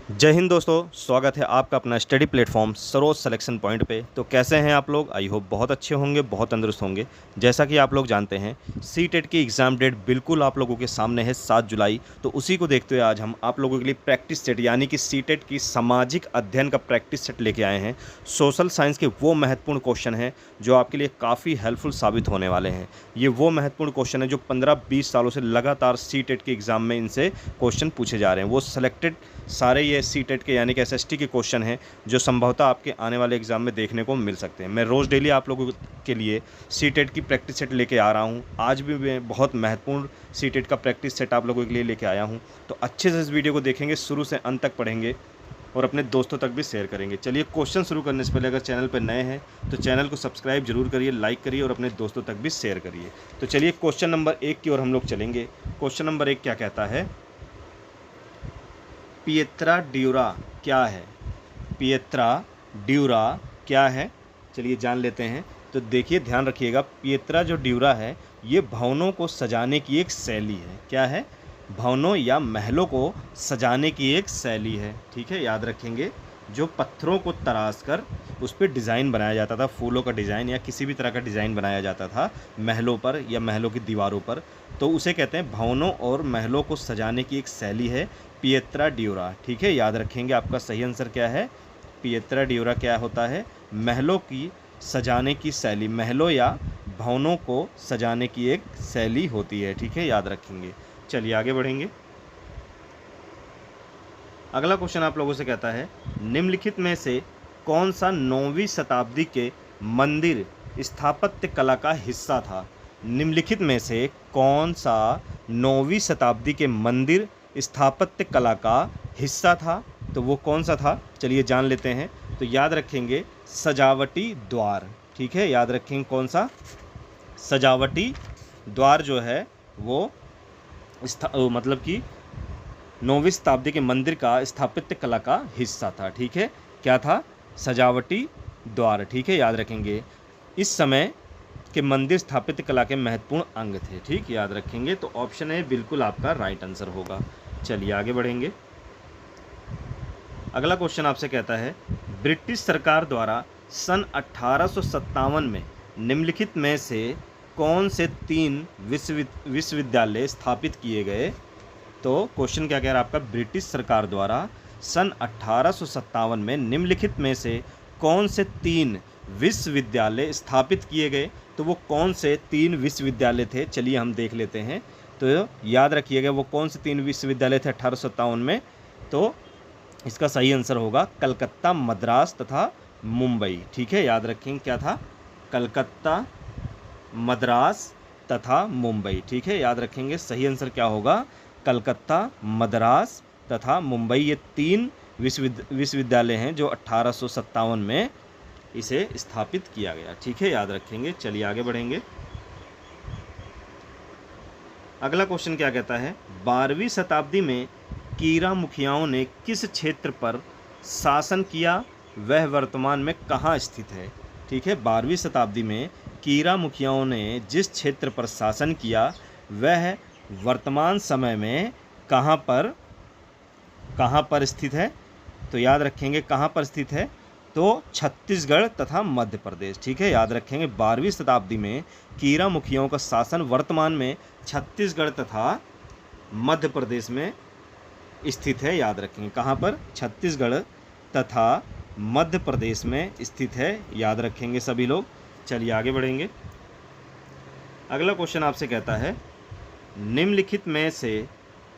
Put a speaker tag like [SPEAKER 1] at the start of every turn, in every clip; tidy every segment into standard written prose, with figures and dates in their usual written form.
[SPEAKER 1] जय हिंद दोस्तों, स्वागत है आपका अपना study platform Saroj selection point पे। तो कैसे हैं आप लोग? आई होप बहुत अच्छे होंगे, बहुत तंदुरुस्त होंगे। जैसा कि आप लोग जानते हैं, सी टेट की एग्ज़ाम डेट बिल्कुल आप लोगों के सामने है 7 जुलाई। तो उसी को देखते हुए आज हम आप लोगों के लिए प्रैक्टिस सेट यानी कि सी टेट की सामाजिक अध्ययन का प्रैक्टिस सेट लेके आए हैं। सोशल साइंस के वो महत्वपूर्ण क्वेश्चन हैं जो आपके लिए काफ़ी हेल्पफुल साबित होने वाले हैं। ये वो महत्वपूर्ण क्वेश्चन है जो 15-20 सालों से लगातार सी टेट के एग्ज़ाम में इनसे क्वेश्चन पूछे जा रहे हैं। वो सेलेक्टेड सारे ये सी टेट के यानी कि एसएसटी के क्वेश्चन हैं जो संभवतः आपके आने वाले एग्जाम में देखने को मिल सकते हैं। मैं रोज़ डेली आप लोगों के लिए सी टेट की प्रैक्टिस सेट लेके आ रहा हूँ। आज भी मैं बहुत महत्वपूर्ण सी टेट का प्रैक्टिस सेट आप लोगों के लिए लेके आया हूँ। तो अच्छे से इस वीडियो को देखेंगे, शुरू से अंत तक पढ़ेंगे और अपने दोस्तों तक भी शेयर करेंगे। चलिए क्वेश्चन शुरू करने से पहले अगर चैनल पर नए हैं तो चैनल को सब्सक्राइब जरूर करिए, लाइक करिए और अपने दोस्तों तक भी शेयर करिए। तो चलिए क्वेश्चन नंबर 1 की ओर हम लोग चलेंगे। क्वेश्चन नंबर 1 क्या कहता है? पिएत्रा ड्यूरा क्या है? पिएत्रा ड्यूरा क्या है? चलिए जान लेते हैं। तो देखिए, ध्यान रखिएगा, पिएत्रा जो ड्यूरा है ये भवनों को सजाने की एक शैली है। क्या है? भवनों या महलों को सजाने की एक शैली है। ठीक है, याद रखेंगे। जो पत्थरों को तराश कर उस पर डिज़ाइन बनाया जाता था, फूलों का डिज़ाइन या किसी भी तरह का डिज़ाइन बनाया जाता था महलों पर या महलों की दीवारों पर, तो उसे कहते हैं भवनों और महलों को सजाने की एक शैली है पिएत्रा ड्यूरा। ठीक है, याद रखेंगे। आपका सही आंसर क्या है? पिएत्रा ड्यूरा क्या होता है? महलों की सजाने की शैली, महलों या भवनों को सजाने की एक शैली होती है। ठीक है, याद रखेंगे। चलिए आगे बढ़ेंगे। अगला क्वेश्चन आप लोगों से कहता है, निम्नलिखित में से कौन सा 9वीं शताब्दी के मंदिर स्थापत्य कला का हिस्सा था? निम्नलिखित में से कौन सा 9वीं शताब्दी के मंदिर स्थापत्य कला का हिस्सा था? तो वो कौन सा था? चलिए जान लेते हैं। तो याद रखेंगे सजावटी द्वार। ठीक है, याद रखेंगे कौन सा? सजावटी द्वार जो है वो मतलब कि 9वीं शताब्दी के मंदिर का स्थापत्य कला का हिस्सा था। ठीक है, क्या था? सजावटी द्वार। ठीक है, याद रखेंगे। इस समय के मंदिर स्थापत्य कला के महत्वपूर्ण अंग थे। ठीक, याद रखेंगे। तो ऑप्शन ए बिल्कुल आपका राइट आंसर होगा। चलिए आगे बढ़ेंगे। अगला क्वेश्चन आपसे कहता है, ब्रिटिश सरकार द्वारा सन 1857 में निम्नलिखित में से कौन से 3 विश्वविद्यालय स्थापित किए गए? तो क्वेश्चन क्या कह रहा है आपका? ब्रिटिश सरकार द्वारा सन 1857 में निम्नलिखित में से कौन से 3 विश्वविद्यालय स्थापित किए गए? तो वो कौन से 3 विश्वविद्यालय थे? चलिए हम देख लेते हैं। तो याद रखिएगा वो कौन से 3 विश्वविद्यालय थे 1857 में? तो इसका सही आंसर होगा कलकत्ता, मद्रास तथा मुंबई। ठीक है, याद रखेंगे क्या था? कलकत्ता, मद्रास तथा मुंबई। ठीक है, याद रखेंगे। सही आंसर क्या होगा? कलकत्ता, मद्रास तथा मुंबई। ये 3 विश्वविद्यालय हैं जो 1857 में इसे स्थापित किया गया। ठीक है, याद रखेंगे। चलिए आगे बढ़ेंगे। अगला क्वेश्चन क्या कहता है? 12वीं शताब्दी में कीरा मुखियाओं ने किस क्षेत्र पर शासन किया? वह वर्तमान में कहाँ स्थित है? ठीक है, 12वीं शताब्दी में कीरा मुखियाओं ने जिस क्षेत्र पर शासन किया वह वर्तमान समय में कहाँ पर स्थित है? तो याद रखेंगे कहाँ पर स्थित है? तो छत्तीसगढ़ तथा मध्य प्रदेश। ठीक है, याद रखेंगे। 12वीं शताब्दी में कीरा मुखियाओं का शासन वर्तमान में छत्तीसगढ़ तथा मध्य प्रदेश में स्थित है। याद रखेंगे कहाँ पर? छत्तीसगढ़ तथा मध्य प्रदेश में स्थित है। याद रखेंगे सभी लोग। चलिए आगे बढ़ेंगे। अगला क्वेश्चन आपसे कहता है, निम्नलिखित में से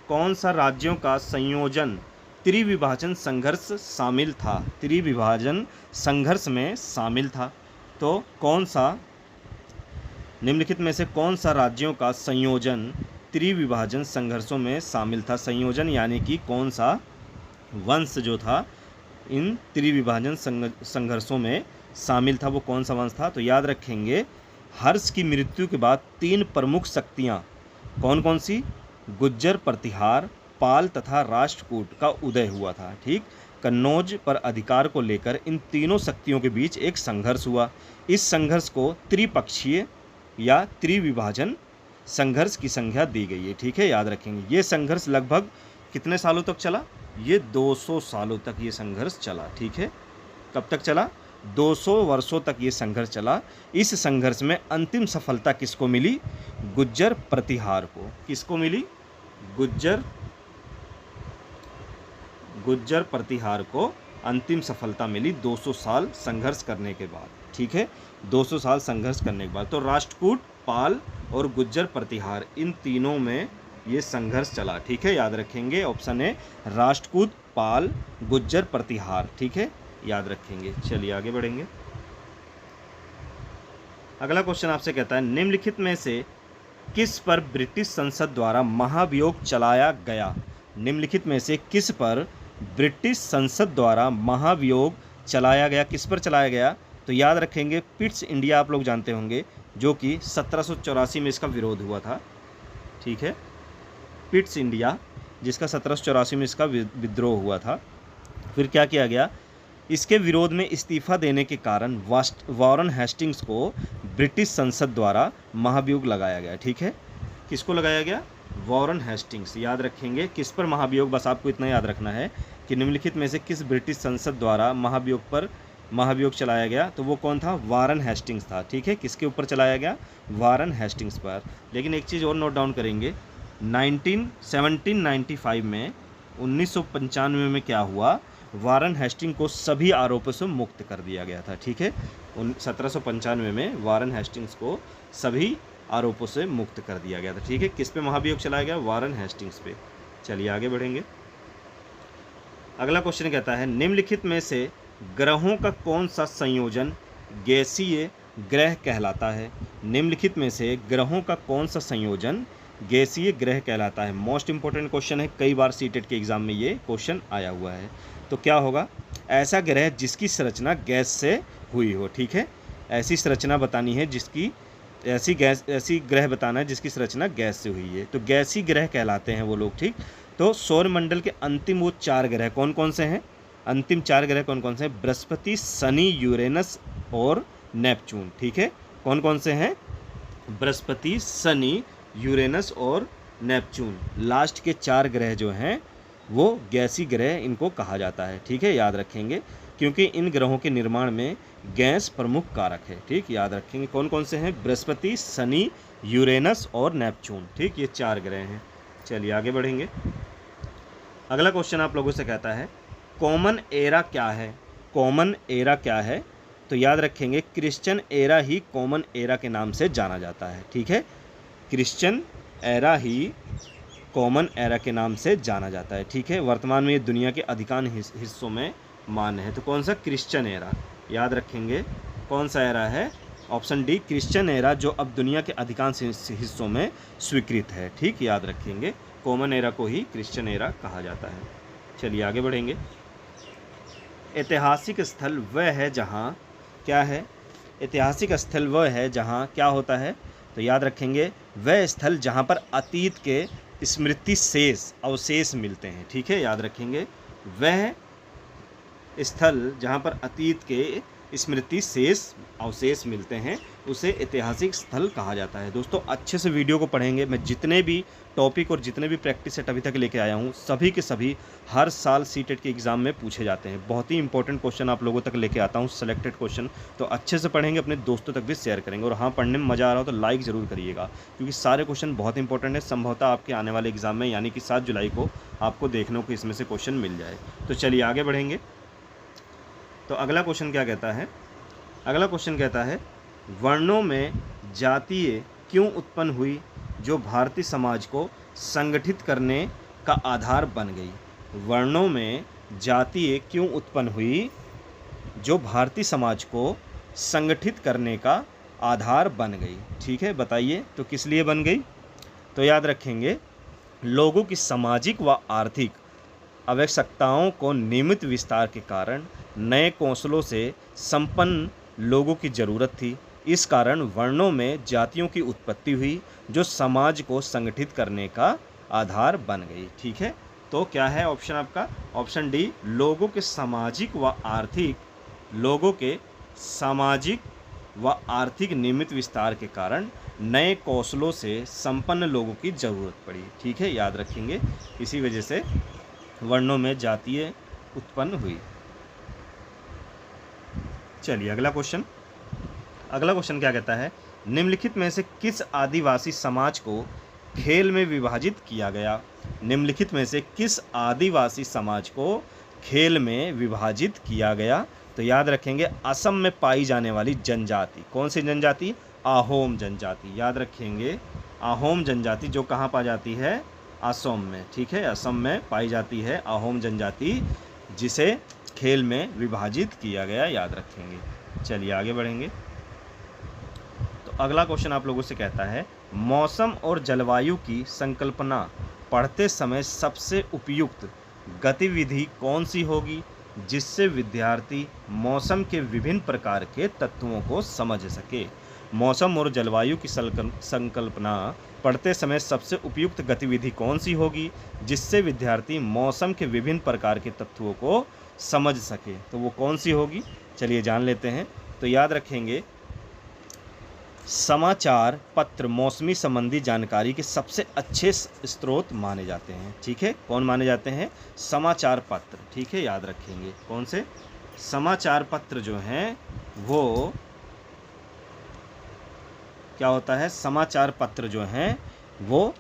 [SPEAKER 1] कौन सा राज्यों का संयोजन त्रिविभाजन संघर्ष शामिल था? त्रिविभाजन संघर्ष में शामिल था। तो कौन सा निम्नलिखित में से कौन सा राज्यों का संयोजन त्रिविभाजन संघर्षों में शामिल था? संयोजन यानी कि कौन सा वंश जो था इन त्रिविभाजन संघर्षों में शामिल था, वो कौन सा वंश था? तो याद रखेंगे हर्ष की मृत्यु के बाद 3 प्रमुख शक्तियाँ कौन कौन सी? गुज्जर, प्रतिहार, पाल तथा राष्ट्रकूट का उदय हुआ था। ठीक, कन्नौज पर अधिकार को लेकर इन तीनों शक्तियों के बीच एक संघर्ष हुआ। इस संघर्ष को त्रिपक्षीय या त्रिविभाजन संघर्ष की संज्ञा दी गई है। ठीक है, याद रखेंगे। ये संघर्ष लगभग कितने सालों तक चला? ये 200 सालों तक ये संघर्ष चला। ठीक है, कब तक चला? 200 वर्षों तक ये संघर्ष चला। इस संघर्ष में अंतिम सफलता किसको मिली? गुज्जर प्रतिहार को। किसको मिली? गुज्जर प्रतिहार को अंतिम सफलता मिली 200 साल संघर्ष करने के बाद। ठीक है, 200 साल संघर्ष करने के बाद। तो राष्ट्रकूट, पाल और गुज्जर प्रतिहार, इन तीनों में ये संघर्ष चला। ठीक है, याद रखेंगे। ऑप्शन ए राष्ट्रकूट, पाल, गुज्जर प्रतिहार। ठीक है, याद रखेंगे। चलिए आगे बढ़ेंगे। अगला क्वेश्चन आपसे कहता है, निम्नलिखित में से किस पर ब्रिटिश संसद द्वारा महाभियोग चलाया गया? निम्नलिखित में से किस पर ब्रिटिश संसद द्वारा महाभियोग चलाया गया? किस पर चलाया गया? तो याद रखेंगे पिट्स इंडिया, आप लोग जानते होंगे, जो कि 1784 में इसका विरोध हुआ था। ठीक है, पिट्स इंडिया, जिसका 1784 में इसका विद्रोह हुआ था। फिर क्या किया गया? इसके विरोध में इस्तीफा देने के कारण वॉरेन हेस्टिंग्स को ब्रिटिश संसद द्वारा महाभियोग लगाया गया। ठीक है, किसको लगाया गया? Warren Hastings. याद रखेंगे किस पर महाभियोग, बस आपको इतना याद रखना है कि निम्नलिखित में से किस ब्रिटिश संसद द्वारा महाभियोग चलाया गया? तो वो कौन था? वॉरेन हेस्टिंग्स था। ठीक है, किसके ऊपर चलाया गया? वॉरेन हेस्टिंग्स पर। लेकिन एक चीज़ और नोट डाउन करेंगे, 1795 में 1995 में क्या हुआ? वॉरेन हेस्टिंग को सभी आरोपों से मुक्त कर दिया गया था। ठीक है, 1795 में वॉरेन हेस्टिंग्स को सभी आरोपों से मुक्त कर दिया गया था। ठीक है, किस पे महाभियोग चलाया गया? वॉरेन हेस्टिंग्स पे। चलिए आगे बढ़ेंगे। अगला क्वेश्चन कहता है, निम्नलिखित में से ग्रहों का कौन सा संयोजन गैसीय ग्रह कहलाता है? निम्नलिखित में से ग्रहों का कौन सा संयोजन गैसीय ग्रह कहलाता है? मोस्ट इंपॉर्टेंट क्वेश्चन है, कई बार सीटेट के एग्जाम में ये क्वेश्चन आया हुआ है। तो क्या होगा? ऐसा ग्रह जिसकी संरचना गैस से हुई हो। ठीक है, ऐसी संरचना बतानी है जिसकी ऐसी ग्रह बताना है जिसकी संरचना गैस से हुई है। तो गैसी ग्रह कहलाते हैं वो लोग। ठीक, तो सौरमंडल के अंतिम वो 4 ग्रह कौन कौन से हैं? अंतिम 4 ग्रह कौन कौन से हैं? बृहस्पति, शनि, यूरेनस और नेपच्यून। ठीक है, कौन कौन से हैं? बृहस्पति, शनि, यूरेनस और नेपच्यून। लास्ट के 4 ग्रह जो हैं वो गैसी ग्रह इनको कहा जाता है। ठीक है, याद रखेंगे, क्योंकि इन ग्रहों के निर्माण में गैस प्रमुख कारक है। ठीक, याद रखेंगे कौन कौन से हैं? बृहस्पति, शनि, यूरेनस और नेपच्यून। ठीक, ये 4 ग्रह हैं। चलिए आगे बढ़ेंगे। अगला क्वेश्चन आप लोगों से कहता है, कॉमन एरा क्या है? कॉमन एरा क्या है? तो याद रखेंगे क्रिश्चियन एरा ही कॉमन एरा के नाम से जाना जाता है। ठीक है, क्रिश्चियन एरा ही कॉमन एरा के नाम से जाना जाता है। ठीक है, वर्तमान में ये दुनिया के अधिकांश हिस्सों में मान्य है। तो कौन सा? Christian era. याद रखेंगे कौन सा एरा है? ऑप्शन डी क्रिश्चियन एरा, जो अब दुनिया के अधिकांश हिस्सों में स्वीकृत है। ठीक, याद रखेंगे कॉमन एरा को ही क्रिश्चियन एरा कहा जाता है। चलिए आगे बढ़ेंगे। ऐतिहासिक स्थल वह है जहाँ क्या है? ऐतिहासिक स्थल वह है जहाँ क्या होता है? तो याद रखेंगे वह स्थल जहाँ पर अतीत के स्मृति शेष अवशेष मिलते हैं। ठीक है, याद रखेंगे वह स्थल जहाँ पर अतीत के स्मृति शेष अवशेष मिलते हैं उसे ऐतिहासिक स्थल कहा जाता है। दोस्तों अच्छे से वीडियो को पढ़ेंगे। मैं जितने भी टॉपिक और जितने भी प्रैक्टिस सेट अभी तक लेके आया हूँ सभी के सभी हर साल सीटेट के एग्ज़ाम में पूछे जाते हैं। बहुत ही इंपॉर्टेंट क्वेश्चन आप लोगों तक लेके आता हूँ, सेलेक्टेड क्वेश्चन। तो अच्छे से पढ़ेंगे, अपने दोस्तों तक भी शेयर करेंगे। और हाँ, पढ़ने में मज़ा आ रहा हो तो लाइक ज़रूर करिएगा, क्योंकि सारे क्वेश्चन बहुत इंपॉर्टेंट है। संभवतः आपके आने वाले एग्ज़ाम में यानी कि 7 जुलाई को आपको देखने को इसमें से क्वेश्चन मिल जाए। तो चलिए आगे बढ़ेंगे। तो अगला क्वेश्चन क्या कहता है? अगला क्वेश्चन कहता है, वर्णों में जातीय क्यों उत्पन्न हुई जो भारतीय समाज को संगठित करने का आधार बन गई? वर्णों में जातीय क्यों उत्पन्न हुई जो भारतीय समाज को संगठित करने का आधार बन गई? ठीक है, बताइए तो किस लिए बन गई? तो याद रखेंगे लोगों की सामाजिक व आर्थिक आवश्यकताओं को नियमित विस्तार के कारण नए कौशलों से संपन्न लोगों की ज़रूरत थी। इस कारण वर्णों में जातियों की उत्पत्ति हुई जो समाज को संगठित करने का आधार बन गई। ठीक है, तो क्या है ऑप्शन आपका? ऑप्शन डी, लोगों के सामाजिक व आर्थिक नियमित विस्तार के कारण नए कौशलों से संपन्न लोगों की ज़रूरत पड़ी। ठीक है, याद रखेंगे इसी वजह से वर्णों में जातीय उत्पन्न हुई। चलिए अगला क्वेश्चन क्या कहता है, निम्नलिखित में से किस आदिवासी समाज को खेल में विभाजित किया गया? निम्नलिखित में से किस आदिवासी समाज को खेल में विभाजित किया गया? तो याद रखेंगे असम में पाई जाने वाली जनजाति, कौन सी जनजाति? आहोम जनजाति। याद रखेंगे आहोम जनजाति जो कहाँ पाई जाती है? असम में। ठीक है, असम में पाई जाती है आहोम जनजाति, जिसे खेल में विभाजित किया गया, याद रखेंगे। चलिए आगे बढ़ेंगे। तो अगला क्वेश्चन आप लोगों से कहता है, मौसम और जलवायु की संकल्पना पढ़ते समय सबसे उपयुक्त गतिविधि कौन सी होगी जिससे विद्यार्थी मौसम के विभिन्न प्रकार के तत्वों को समझ सके? मौसम और जलवायु की संकल्पना पढ़ते समय सबसे उपयुक्त गतिविधि कौन सी होगी जिससे विद्यार्थी मौसम के विभिन्न प्रकार के तत्वों को समझ सके? तो वो कौन सी होगी, चलिए जान लेते हैं। तो याद रखेंगे समाचार पत्र मौसमी संबंधी जानकारी के सबसे अच्छे स्रोत माने जाते हैं। ठीक है, कौन माने जाते हैं? समाचार पत्र। ठीक है, याद रखेंगे कौन से? समाचार पत्र जो हैं वो क्या होता है? समाचार पत्र जो हैं वो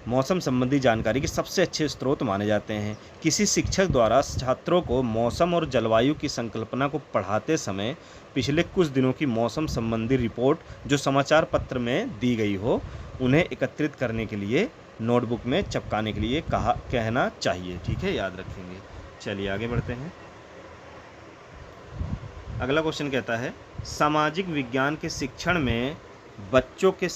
[SPEAKER 1] मौसम संबंधी जानकारी के सबसे अच्छे स्रोत माने जाते हैं। किसी शिक्षक द्वारा छात्रों को मौसम और जलवायु की संकल्पना को पढ़ाते समय पिछले कुछ दिनों की मौसम संबंधी रिपोर्ट जो समाचार पत्र में दी गई हो, उन्हें एकत्रित करने के लिए नोटबुक में चिपकाने के लिए कहना चाहिए। ठीक है, याद रखेंगे। चलिए आगे बढ़ते हैं। अगला क्वेश्चन कहता है, सामाजिक विज्ञान के शिक्षण में बच्चों के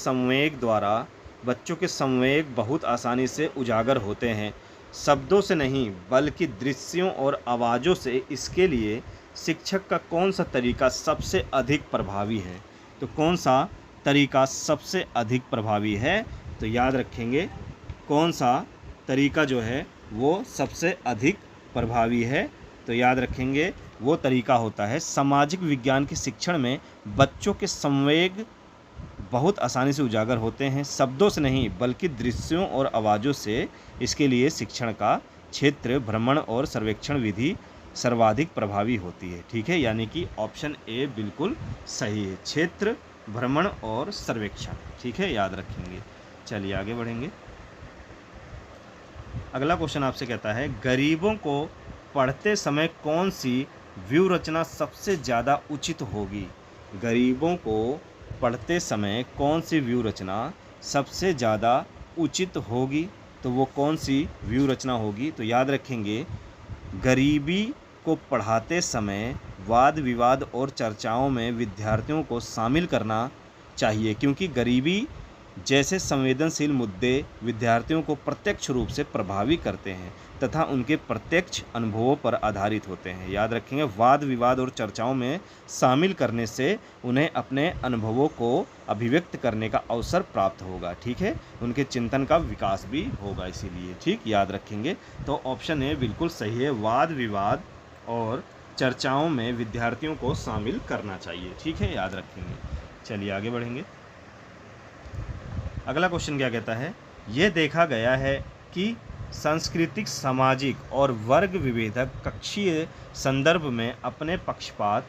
[SPEAKER 1] संवेग बहुत आसानी से उजागर होते हैं, शब्दों से नहीं बल्कि दृश्यों और आवाज़ों से। इसके लिए शिक्षक का कौन सा तरीका सबसे अधिक प्रभावी है? तो कौन सा तरीका सबसे अधिक प्रभावी है? तो याद रखेंगे कौन सा तरीका जो है वो सबसे अधिक प्रभावी है? तो याद रखेंगे वो तरीका होता है सामाजिक विज्ञान के शिक्षण में बच्चों के संवेग बहुत आसानी से उजागर होते हैं, शब्दों से नहीं बल्कि दृश्यों और आवाज़ों से। इसके लिए शिक्षण का क्षेत्र भ्रमण और सर्वेक्षण विधि सर्वाधिक प्रभावी होती है। ठीक है, यानी कि ऑप्शन ए बिल्कुल सही है, क्षेत्र भ्रमण और सर्वेक्षण। ठीक है, याद रखेंगे। चलिए आगे बढ़ेंगे। अगला क्वेश्चन आपसे कहता है, गरीबों को पढ़ते समय कौन सी व्यू रचना सबसे ज़्यादा उचित होगी? गरीबों को पढ़ते समय कौन सी व्यू रचना सबसे ज़्यादा उचित होगी? तो वो कौन सी व्यू रचना होगी? तो याद रखेंगे गरीबी को पढ़ाते समय वाद विवाद और चर्चाओं में विद्यार्थियों को शामिल करना चाहिए, क्योंकि गरीबी जैसे संवेदनशील मुद्दे विद्यार्थियों को प्रत्यक्ष रूप से प्रभावी करते हैं तथा उनके प्रत्यक्ष अनुभवों पर आधारित होते हैं। याद रखेंगे वाद विवाद और चर्चाओं में शामिल करने से उन्हें अपने अनुभवों को अभिव्यक्त करने का अवसर प्राप्त होगा। ठीक है, उनके चिंतन का विकास भी होगा इसीलिए। ठीक, याद रखेंगे। तो ऑप्शन ए बिल्कुल सही है, वाद विवाद और चर्चाओं में विद्यार्थियों को शामिल करना चाहिए। ठीक है, याद रखेंगे। चलिए आगे बढ़ेंगे। अगला क्वेश्चन क्या कहता है, यह देखा गया है कि सांस्कृतिक सामाजिक और वर्ग विभेदक कक्षीय संदर्भ में अपने पक्षपात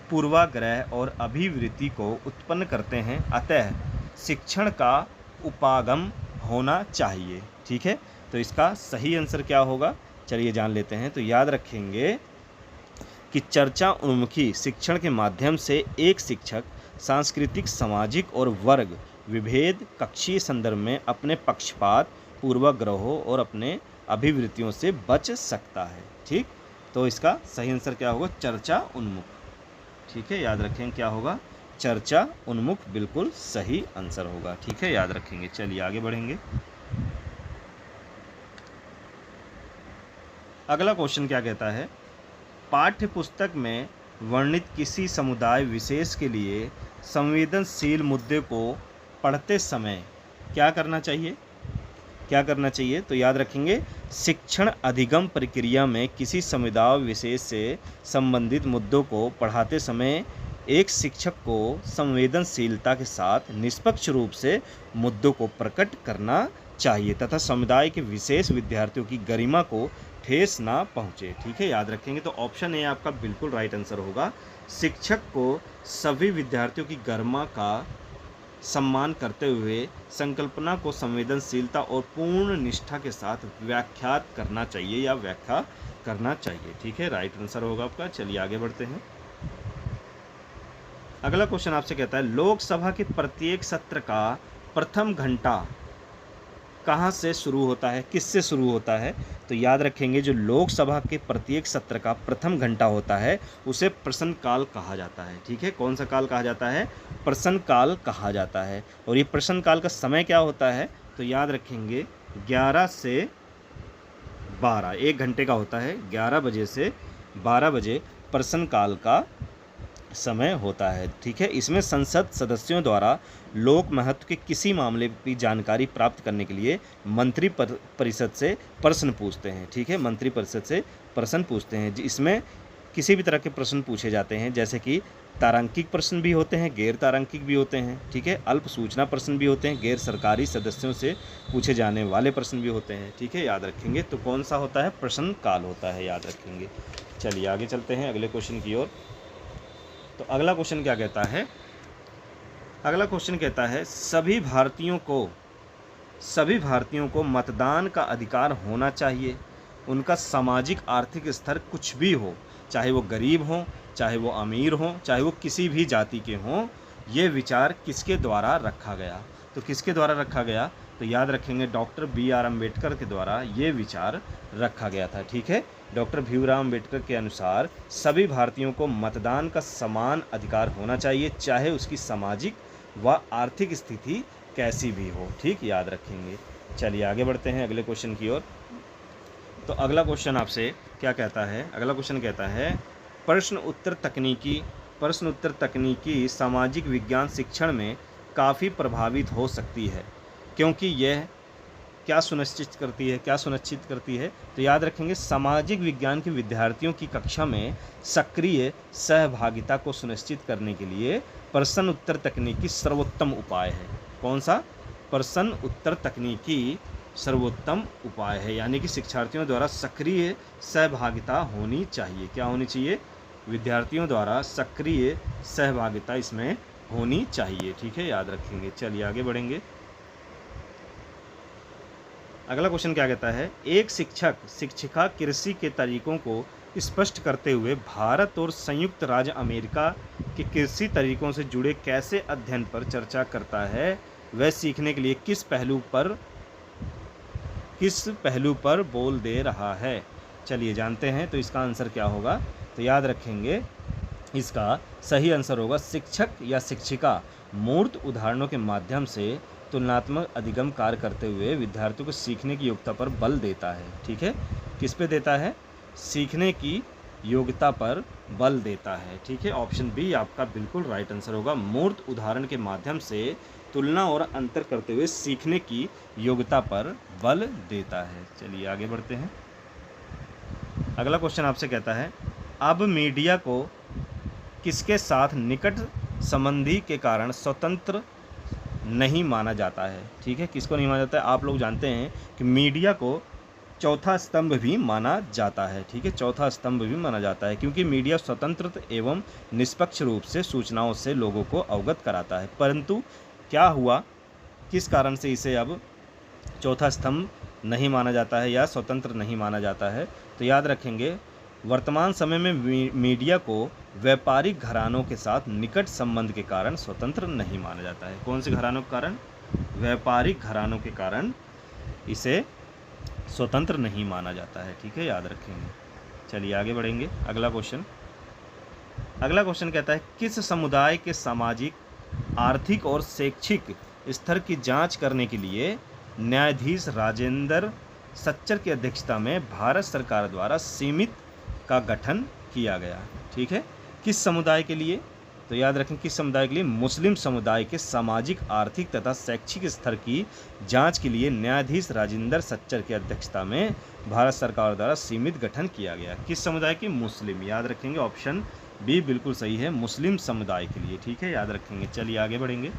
[SPEAKER 1] पूर्वाग्रह और अभिवृत्ति को उत्पन्न करते हैं, अतः शिक्षण का उपागम होना चाहिए। ठीक है, तो इसका सही आंसर क्या होगा, चलिए जान लेते हैं। तो याद रखेंगे कि चर्चा उन्मुखी शिक्षण के माध्यम से एक शिक्षक सांस्कृतिक सामाजिक और वर्ग विभेद कक्षीय संदर्भ में अपने पक्षपात पूर्वाग्रहों और अपने अभिवृत्तियों से बच सकता है। ठीक, तो इसका सही आंसर क्या होगा, चर्चा उन्मुख। ठीक है, याद रखें क्या होगा, चर्चा उन्मुख बिल्कुल सही आंसर होगा। ठीक है, याद रखेंगे। चलिए आगे बढ़ेंगे। अगला क्वेश्चन क्या कहता है, पाठ्य पुस्तक में वर्णित किसी समुदाय विशेष के लिए संवेदनशील मुद्दे को पढ़ते समय क्या करना चाहिए? तो याद रखेंगे शिक्षण अधिगम प्रक्रिया में किसी समुदाय विशेष से संबंधित मुद्दों को पढ़ाते समय एक शिक्षक को संवेदनशीलता के साथ निष्पक्ष रूप से मुद्दों को प्रकट करना चाहिए तथा समुदाय के विशेष विद्यार्थियों की गरिमा को ठेस ना पहुँचे। ठीक है, याद रखेंगे। तो ऑप्शन ए आपका बिल्कुल राइट आंसर होगा। शिक्षक को सभी विद्यार्थियों की गरिमा का सम्मान करते हुए संकल्पना को संवेदनशीलता और पूर्ण निष्ठा के साथ व्याख्यात करना चाहिए या व्याख्या करना चाहिए। ठीक है, राइट आंसर होगा आपका। चलिए आगे बढ़ते हैं। अगला क्वेश्चन आपसे कहता है, लोकसभा के प्रत्येक सत्र का प्रथम घंटा कहाँ से शुरू होता है, किससे शुरू होता है? तो याद रखेंगे, जो लोकसभा के प्रत्येक सत्र का प्रथम घंटा होता है उसे प्रश्नकाल कहा जाता है। ठीक है, कौन सा काल कहा जाता है? प्रश्नकाल कहा जाता है। और ये प्रश्नकाल का समय क्या होता है? तो याद रखेंगे 11 से 12, 1 घंटे का होता है। 11 बजे से 12 बजे प्रश्नकाल का समय होता है। ठीक है, इसमें संसद सदस्यों द्वारा लोक महत्व के किसी मामले की जानकारी प्राप्त करने के लिए मंत्री परिषद से प्रश्न पूछते हैं। ठीक है, मंत्री परिषद से प्रश्न पूछते हैं। इसमें किसी भी तरह के प्रश्न पूछे जाते हैं, जैसे कि तारांकिक प्रश्न भी होते हैं, गैर तारांकिक भी होते हैं। ठीक है, अल्प सूचना प्रश्न भी होते हैं, गैर सरकारी सदस्यों से पूछे जाने वाले प्रश्न भी होते हैं। ठीक है, याद रखेंगे। तो कौन सा होता है? प्रश्न काल होता है, याद रखेंगे। चलिए आगे चलते हैं अगले क्वेश्चन की ओर। तो अगला क्वेश्चन क्या कहता है? अगला क्वेश्चन कहता है, सभी भारतीयों को मतदान का अधिकार होना चाहिए। उनका सामाजिक आर्थिक स्तर कुछ भी हो, चाहे वो गरीब हो, चाहे वो अमीर हो, चाहे वो किसी भी जाति के हों, ये विचार किसके द्वारा रखा गया? तो किसके द्वारा रखा गया? तो याद रखेंगे, डॉक्टर बी.आर. अम्बेडकर के द्वारा ये विचार रखा गया था। ठीक है, डॉक्टर भीमराव अम्बेडकर के अनुसार सभी भारतीयों को मतदान का समान अधिकार होना चाहिए, चाहे उसकी सामाजिक व आर्थिक स्थिति कैसी भी हो। ठीक, याद रखेंगे। चलिए आगे बढ़ते हैं अगले क्वेश्चन की ओर। तो अगला क्वेश्चन आपसे क्या कहता है? अगला क्वेश्चन कहता है, प्रश्न उत्तर तकनीकी सामाजिक विज्ञान शिक्षण में काफ़ी प्रभावित हो सकती है, क्योंकि यह क्या सुनिश्चित करती है? तो याद रखेंगे, सामाजिक विज्ञान के विद्यार्थियों की कक्षा में सक्रिय सहभागिता को सुनिश्चित करने के लिए प्रश्न उत्तर तकनीकी सर्वोत्तम उपाय है। कौन सा? प्रश्न उत्तर तकनीकी सर्वोत्तम उपाय है, यानी कि शिक्षार्थियों द्वारा सक्रिय सहभागिता होनी चाहिए। क्या होनी चाहिए? विद्यार्थियों द्वारा सक्रिय सहभागिता इसमें होनी चाहिए। ठीक है, याद रखेंगे। चलिए आगे बढ़ेंगे। अगला क्वेश्चन क्या कहता है, एक शिक्षिका कृषि के तरीकों को स्पष्ट करते हुए भारत और संयुक्त राज्य अमेरिका के कृषि तरीकों से जुड़े कैसे अध्ययन पर चर्चा करता है? वह सीखने के लिए किस पहलू पर बोल दे रहा है? चलिए जानते हैं। तो इसका आंसर क्या होगा? तो याद रखेंगे, इसका सही आंसर होगा, शिक्षक या शिक्षिका मूर्त उदाहरणों के माध्यम से तुलनात्मक अधिगम कार्य करते हुए विद्यार्थियों को सीखने की योग्यता पर बल देता है। ठीक है, किस पे देता है? सीखने की योग्यता पर बल देता है। ठीक है, ऑप्शन बी आपका बिल्कुल राइट आंसर होगा। मूर्त उदाहरण के माध्यम से तुलना और अंतर करते हुए सीखने की योग्यता पर बल देता है। चलिए आगे बढ़ते हैं। अगला क्वेश्चन आपसे कहता है, अब मीडिया को किसके साथ निकट संबंधी के कारण स्वतंत्र नहीं माना जाता है? ठीक है, किसको नहीं माना जाता है? आप लोग जानते हैं कि मीडिया को चौथा स्तंभ भी माना जाता है। ठीक है, चौथा स्तंभ भी माना जाता है, क्योंकि मीडिया स्वतंत्र एवं निष्पक्ष रूप से सूचनाओं से लोगों को अवगत कराता है। परंतु क्या हुआ, किस कारण से इसे अब चौथा स्तंभ नहीं माना जाता है या स्वतंत्र नहीं माना जाता है? तो याद रखेंगे, वर्तमान समय में मीडिया को व्यापारिक घरानों के साथ निकट संबंध के कारण स्वतंत्र नहीं माना जाता है। कौन से घरानों के कारण? व्यापारिक घरानों के कारण इसे स्वतंत्र नहीं माना जाता है। ठीक है, याद रखेंगे। चलिए आगे बढ़ेंगे। अगला क्वेश्चन कहता है, किस समुदाय के सामाजिक, आर्थिक और शैक्षिक स्तर की जांच करने के लिए न्यायाधीश राजेंद्र सच्चर की अध्यक्षता में भारत सरकार द्वारा समिति का गठन किया गया? ठीक है, किस समुदाय के लिए? तो याद रखें, किस समुदाय के लिए? मुस्लिम समुदाय के सामाजिक, आर्थिक तथा शैक्षिक स्तर की जांच के लिए न्यायाधीश राजेंद्र सच्चर की अध्यक्षता में भारत सरकार द्वारा समिति गठन किया गया। किस समुदाय की? मुस्लिम। याद रखेंगे, ऑप्शन बी बिल्कुल सही है, मुस्लिम समुदाय के लिए। ठीक है, याद रखेंगे। चलिए आगे बढ़ेंगे।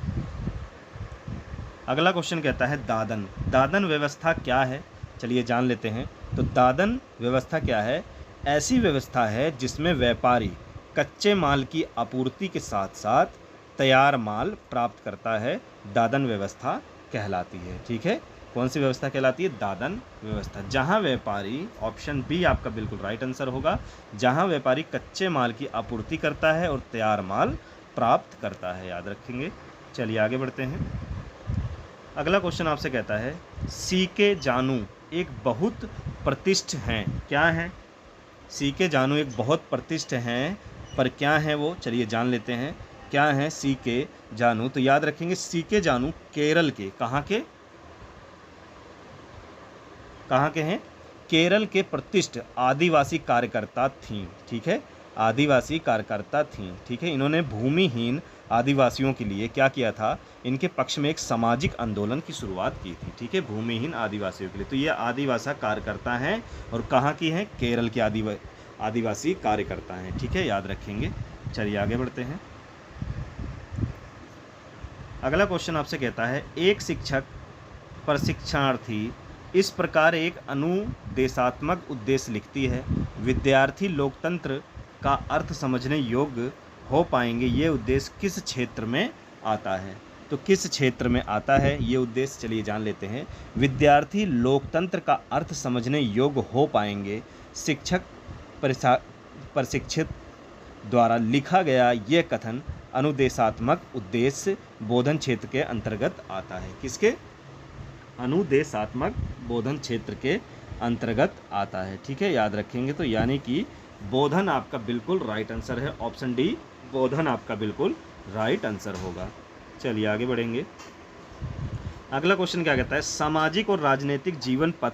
[SPEAKER 1] अगला क्वेश्चन कहता है, दादन व्यवस्था क्या है? चलिए जान लेते हैं। तो दादन व्यवस्था क्या है? ऐसी व्यवस्था है जिसमें व्यापारी कच्चे माल की आपूर्ति के साथ साथ तैयार माल प्राप्त करता है, दादन व्यवस्था कहलाती है। ठीक है, कौन सी व्यवस्था कहलाती है? दादन व्यवस्था। जहां व्यापारी, ऑप्शन बी आपका बिल्कुल राइट आंसर होगा, जहां व्यापारी कच्चे माल की आपूर्ति करता है और तैयार माल प्राप्त करता है, याद रखेंगे। चलिए आगे बढ़ते हैं। अगला क्वेश्चन आपसे कहता है सीके जानू एक बहुत प्रतिष्ठ हैं, क्या है? सीके जानू एक बहुत प्रतिष्ठ हैं, पर क्या है वो? चलिए जान लेते हैं क्या है सीके जानू। तो याद रखेंगे सीके जानू केरल के, कहाँ के? कहाँ के हैं? केरल के प्रतिष्ठ आदिवासी कार्यकर्ता थीं। ठीक है, आदिवासी कार्यकर्ता थीं। ठीक है, इन्होंने भूमिहीन आदिवासियों के लिए क्या किया था? इनके पक्ष में एक सामाजिक आंदोलन की शुरुआत की थी। ठीक है, भूमिहीन आदिवासियों के लिए। तो ये आदिवासी कार्यकर्ता हैं और कहाँ की हैं? केरल के आदिवासी कार्यकर्ता हैं। ठीक है, याद रखेंगे। चलिए आगे बढ़ते हैं। अगला क्वेश्चन आपसे कहता है एक शिक्षक प्रशिक्षणार्थी इस प्रकार एक अनुदेशात्मक उद्देश्य लिखती है, विद्यार्थी लोकतंत्र का अर्थ समझने योग्य हो पाएंगे, ये उद्देश्य किस क्षेत्र में आता है? तो किस क्षेत्र में आता है ये उद्देश्य? चलिए जान लेते हैं। विद्यार्थी लोकतंत्र का अर्थ समझने योग्य हो पाएंगे, शिक्षक प्रशिक्षित द्वारा लिखा गया ये कथन अनुदेशात्मक उद्देश्य बोधन क्षेत्र के अंतर्गत आता है। किसके? अनुदेशात्मक बोधन क्षेत्र के अंतर्गत आता है। ठीक है, याद रखेंगे। तो यानी कि बोधन आपका बिल्कुल राइट आंसर है, ऑप्शन डी बोधन आपका बिल्कुल राइट आंसर होगा। चलिए आगे बढ़ेंगे। अगला क्वेश्चन क्या कहता है सामाजिक और राजनीतिक जीवन पथ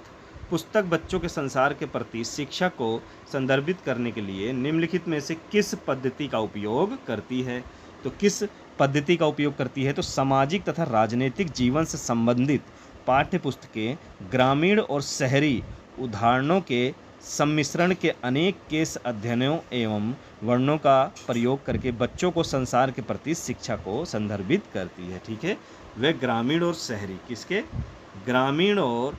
[SPEAKER 1] पुस्तक बच्चों के संसार के प्रति शिक्षा को संदर्भित करने के लिए निम्नलिखित में से किस पद्धति का उपयोग करती है? तो किस पद्धति का उपयोग करती है? तो सामाजिक तथा राजनीतिक जीवन से संबंधित पाठ्य पुस्तकें ग्रामीण और शहरी उदाहरणों के सम्मिश्रण के अनेक केस अध्ययनों एवं वर्णों का प्रयोग करके बच्चों को संसार के प्रति शिक्षा को संदर्भित करती है। ठीक है, वे ग्रामीण और शहरी, किसके? ग्रामीण और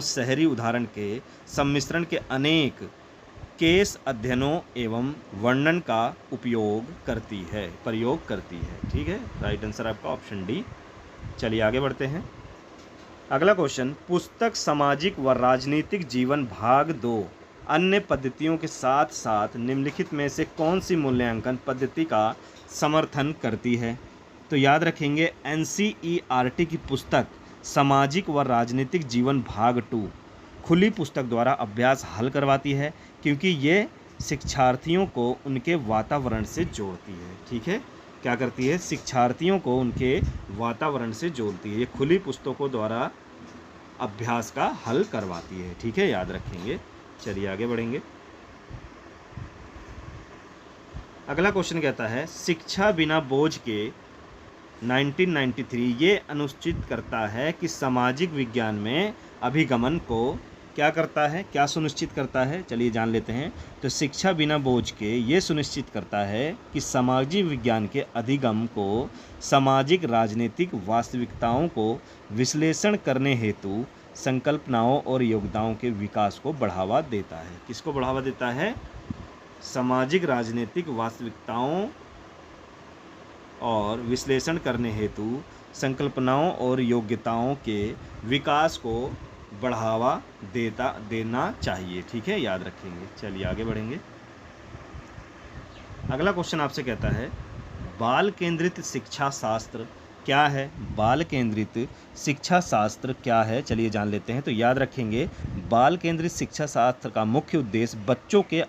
[SPEAKER 1] शहरी उदाहरण के सम्मिश्रण के अनेक केस अध्ययनों एवं वर्णन का प्रयोग करती है। ठीक है, राइट आंसर आपका ऑप्शन डी। चलिए आगे बढ़ते हैं। अगला क्वेश्चन पुस्तक सामाजिक व राजनीतिक जीवन भाग 2 अन्य पद्धतियों के साथ साथ निम्नलिखित में से कौन सी मूल्यांकन पद्धति का समर्थन करती है? तो याद रखेंगे NCERT की पुस्तक सामाजिक व राजनीतिक जीवन भाग 2 खुली पुस्तक द्वारा अभ्यास हल करवाती है, क्योंकि ये शिक्षार्थियों को उनके वातावरण से जोड़ती है। ठीक है, क्या करती है? शिक्षार्थियों को उनके वातावरण से जोड़ती है। ये खुली पुस्तकों द्वारा अभ्यास का हल करवाती है। ठीक है, याद रखेंगे। चलिए आगे बढ़ेंगे। अगला क्वेश्चन कहता है शिक्षा बिना बोझ के 1993 ये अनुचित करता है कि सामाजिक विज्ञान में अभिगमन को क्या करता है, क्या सुनिश्चित करता है? चलिए जान लेते हैं। तो शिक्षा बिना बोझ के ये सुनिश्चित करता है कि सामाजिक विज्ञान के अधिगम को सामाजिक राजनीतिक वास्तविकताओं को विश्लेषण करने हेतु संकल्पनाओं और योग्यताओं के विकास को बढ़ावा देता है। किसको बढ़ावा देता है? सामाजिक राजनीतिक वास्तविकताओं और विश्लेषण करने हेतु संकल्पनाओं और योग्यताओं के विकास को बढ़ावा देना चाहिए। ठीक है, याद रखेंगे। चलिए आगे बढ़ेंगे। अगला क्वेश्चन आपसे कहता है बाल केंद्रित शिक्षा शास्त्र क्या है? बाल केंद्रित शिक्षा शास्त्र क्या है? चलिए जान लेते हैं। तो याद रखेंगे बाल केंद्रित शिक्षा शास्त्र का मुख्य उद्देश्य बच्चों के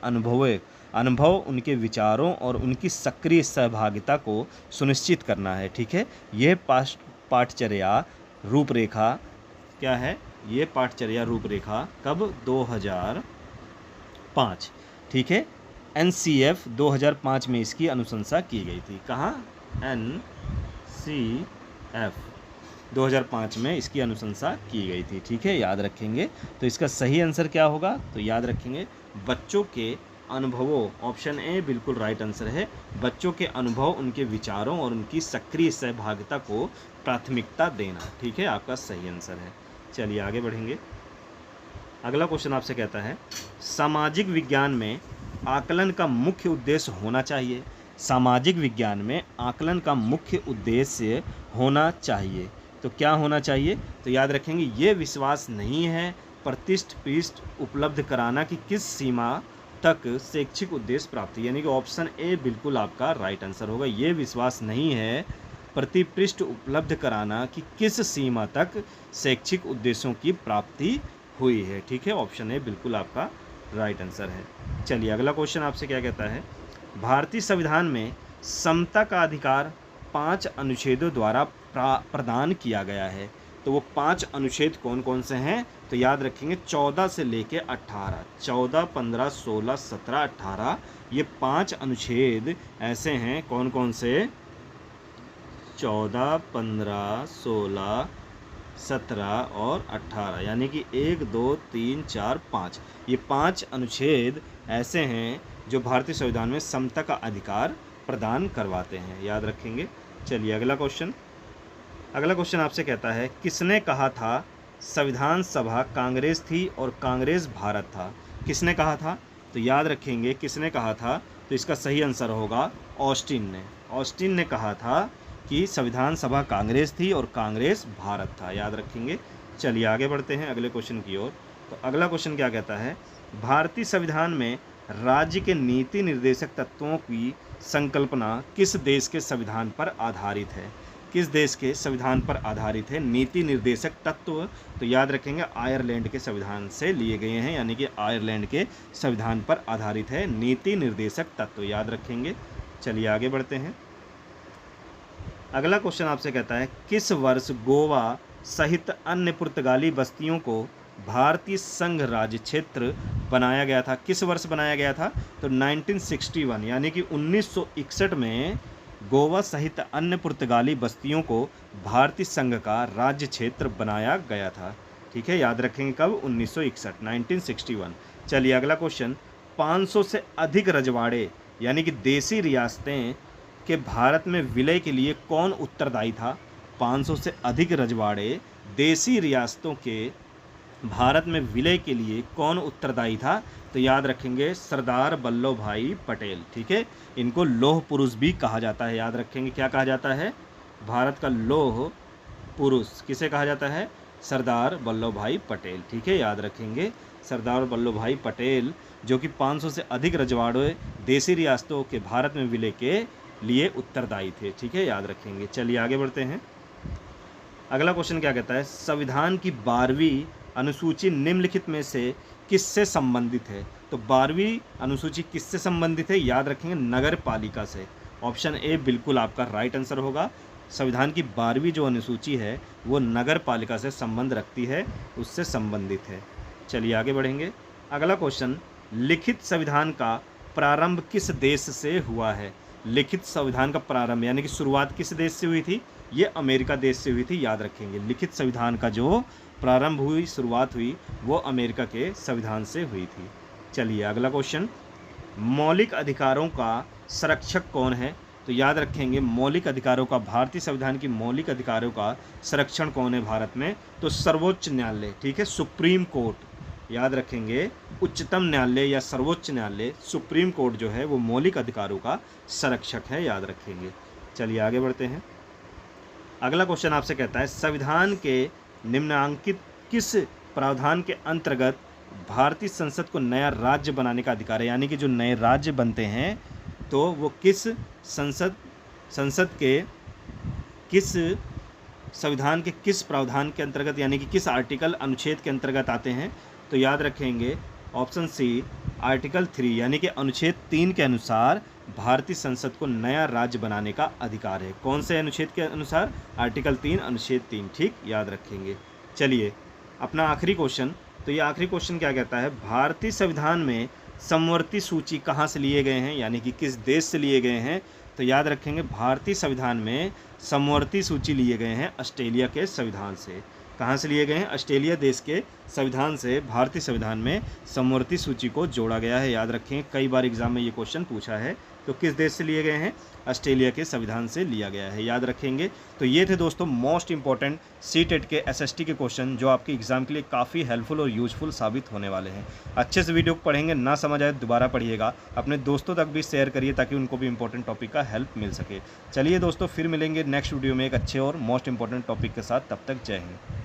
[SPEAKER 1] अनुभव उनके विचारों और उनकी सक्रिय सहभागिता को सुनिश्चित करना है। ठीक है, यह पाठचर्या रूपरेखा क्या है? ये पाठचर्या रूपरेखा कब? 2005। ठीक है, NCF 2005 में इसकी अनुशंसा की गई थी। कहाँ? NCF 2005 में इसकी अनुशंसा की गई थी। ठीक है, याद रखेंगे। तो इसका सही आंसर क्या होगा? तो याद रखेंगे बच्चों के अनुभवों, ऑप्शन ए बिल्कुल राइट आंसर है। बच्चों के अनुभव, उनके विचारों और उनकी सक्रिय सहभागिता को प्राथमिकता देना। ठीक है, आपका सही आंसर है। चलिए आगे बढ़ेंगे। अगला क्वेश्चन आपसे कहता है सामाजिक विज्ञान में आकलन का मुख्य उद्देश्य होना चाहिए। सामाजिक विज्ञान में आकलन का मुख्य उद्देश्य होना चाहिए, तो क्या होना चाहिए? तो याद रखेंगे ये विश्वास नहीं है प्रतिष्ठ पृष्ठ उपलब्ध कराना कि किस सीमा तक शैक्षिक उद्देश्य प्राप्ति, यानी कि ऑप्शन ए बिल्कुल आपका राइट आंसर होगा। ये विश्वास नहीं है प्रतिपृष्ठ उपलब्ध कराना कि किस सीमा तक शैक्षिक उद्देश्यों की प्राप्ति हुई है। ठीक है, ऑप्शन ए बिल्कुल आपका राइट आंसर है। चलिए अगला क्वेश्चन आपसे क्या कहता है, भारतीय संविधान में समता का अधिकार 5 अनुच्छेदों द्वारा प्रदान किया गया है। तो वो 5 अनुच्छेद कौन कौन से हैं? तो याद रखेंगे 14 से लेके 18, 14, 15, 16, 17, 18, ये 5 अनुच्छेद ऐसे हैं। कौन कौन से? 14, 15, 16, 17 और 18, यानी कि 1, 2, 3, 4, 5, ये 5 अनुच्छेद ऐसे हैं जो भारतीय संविधान में समता का अधिकार प्रदान करवाते हैं। याद रखेंगे। चलिए अगला क्वेश्चन आपसे कहता है किसने कहा था संविधान सभा कांग्रेस थी और कांग्रेस भारत था? किसने कहा था? तो याद रखेंगे किसने कहा था, तो इसका सही आंसर होगा ऑस्टिन ने। ऑस्टिन ने कहा था कि संविधान सभा कांग्रेस थी और कांग्रेस भारत था। याद रखेंगे। चलिए आगे बढ़ते हैं अगले क्वेश्चन की ओर। तो अगला क्वेश्चन क्या कहता है, भारतीय संविधान में राज्य के नीति निर्देशक तत्वों की संकल्पना किस देश के संविधान पर आधारित है? किस देश के संविधान पर आधारित है नीति निर्देशक तत्व? तो याद रखेंगे आयरलैंड के संविधान से लिए गए हैं, यानी कि आयरलैंड के संविधान पर आधारित है नीति निर्देशक तत्व। याद रखेंगे। चलिए आगे बढ़ते हैं। अगला क्वेश्चन आपसे कहता है किस वर्ष गोवा सहित अन्य पुर्तगाली बस्तियों को भारतीय संघ राज्य क्षेत्र बनाया गया था? किस वर्ष बनाया गया था? तो 1961, यानी कि 1961 में गोवा सहित अन्य पुर्तगाली बस्तियों को भारतीय संघ का राज्य क्षेत्र बनाया गया था। ठीक है, याद रखेंगे कब? 1961, 1961। चलिए अगला क्वेश्चन, 500 से अधिक रजवाड़े यानी कि देसी रियासतें के भारत में विलय के लिए कौन उत्तरदायी था? 500 से अधिक रजवाड़े देसी रियासतों के भारत में विलय के लिए कौन उत्तरदायी था? तो याद रखेंगे सरदार वल्लभ भाई पटेल। ठीक है, इनको लौह पुरुष भी कहा जाता है। याद रखेंगे क्या कहा जाता है? भारत का लौह पुरुष किसे कहा जाता है? सरदार वल्लभ भाई पटेल। ठीक है, याद रखेंगे सरदार वल्लभ भाई पटेल जो कि 500 से अधिक रजवाड़े देसी रियासतों के भारत में विलय के लिए उत्तरदायी थे। ठीक है, याद रखेंगे। चलिए आगे बढ़ते हैं। अगला क्वेश्चन क्या कहता है, संविधान की 12वीं अनुसूची निम्नलिखित में से किससे संबंधित है? तो 12वीं अनुसूची किससे संबंधित है? याद रखेंगे नगर पालिका से। ऑप्शन ए बिल्कुल आपका राइट आंसर होगा। संविधान की 12वीं जो अनुसूची है वो नगर पालिका से संबंध रखती है, उससे संबंधित है। चलिए आगे बढ़ेंगे। अगला क्वेश्चन, लिखित संविधान का प्रारंभ किस देश से हुआ है? लिखित संविधान का प्रारंभ यानी कि शुरुआत किस देश से हुई थी? ये अमेरिका देश से हुई थी। याद रखेंगे लिखित संविधान का जो प्रारंभ हुई, शुरुआत हुई, वो अमेरिका के संविधान से हुई थी। चलिए अगला क्वेश्चन, मौलिक अधिकारों का संरक्षक कौन है? तो याद रखेंगे मौलिक अधिकारों का, भारतीय संविधान की मौलिक अधिकारों का संरक्षण कौन है भारत में? तो सर्वोच्च न्यायालय। ठीक है, सुप्रीम कोर्ट। याद रखेंगे उच्चतम न्यायालय या सर्वोच्च न्यायालय, सुप्रीम कोर्ट जो है वो मौलिक अधिकारों का संरक्षक है। याद रखेंगे। चलिए आगे बढ़ते हैं। अगला क्वेश्चन आपसे कहता है संविधान के निम्नांकित किस प्रावधान के अंतर्गत भारतीय संसद को नया राज्य बनाने का अधिकार है? यानी कि जो नए राज्य बनते हैं तो वो किस संसद के किस संविधान के किस प्रावधान के अंतर्गत यानी कि किस आर्टिकल अनुच्छेद के अंतर्गत आते हैं? तो याद रखेंगे ऑप्शन सी आर्टिकल 3 यानी कि अनुच्छेद 3 के अनुसार भारतीय संसद को नया राज्य बनाने का अधिकार है। कौन से अनुच्छेद के अनुसार? आर्टिकल 3 अनुच्छेद 3। ठीक, याद रखेंगे। चलिए अपना आखिरी क्वेश्चन, तो ये आखिरी क्वेश्चन क्या कहता है, भारतीय संविधान में समवर्ती सूची कहाँ से लिए गए हैं यानी कि किस देश से लिए गए हैं? तो याद रखेंगे भारतीय संविधान में समवर्ती सूची लिए गए हैं ऑस्ट्रेलिया के संविधान से। कहाँ से लिए गए हैं? ऑस्ट्रेलिया देश के संविधान से भारतीय संविधान में समवर्ती सूची को जोड़ा गया है। याद रखें कई बार एग्जाम में ये क्वेश्चन पूछा है, तो किस देश से लिए गए हैं? ऑस्ट्रेलिया के संविधान से लिया गया है, याद रखेंगे। तो ये थे दोस्तों मोस्ट इंपॉर्टेंट सीटेट के एसएसटी के क्वेश्चन जो आपके एग्जाम के लिए काफ़ी हेल्पफुल और यूजफुल साबित होने वाले हैं। अच्छे से वीडियो को पढ़ेंगे, ना समझ आए दोबारा पढ़िएगा, अपने दोस्तों तक भी शेयर करिए ताकि उनको भी इंपॉर्टेंट टॉपिक का हेल्प मिल सके। चलिए दोस्तों, फिर मिलेंगे नेक्स्ट वीडियो में एक अच्छे और मोस्ट इंपॉर्टेंट टॉपिक के साथ। तब तक जय हिंद।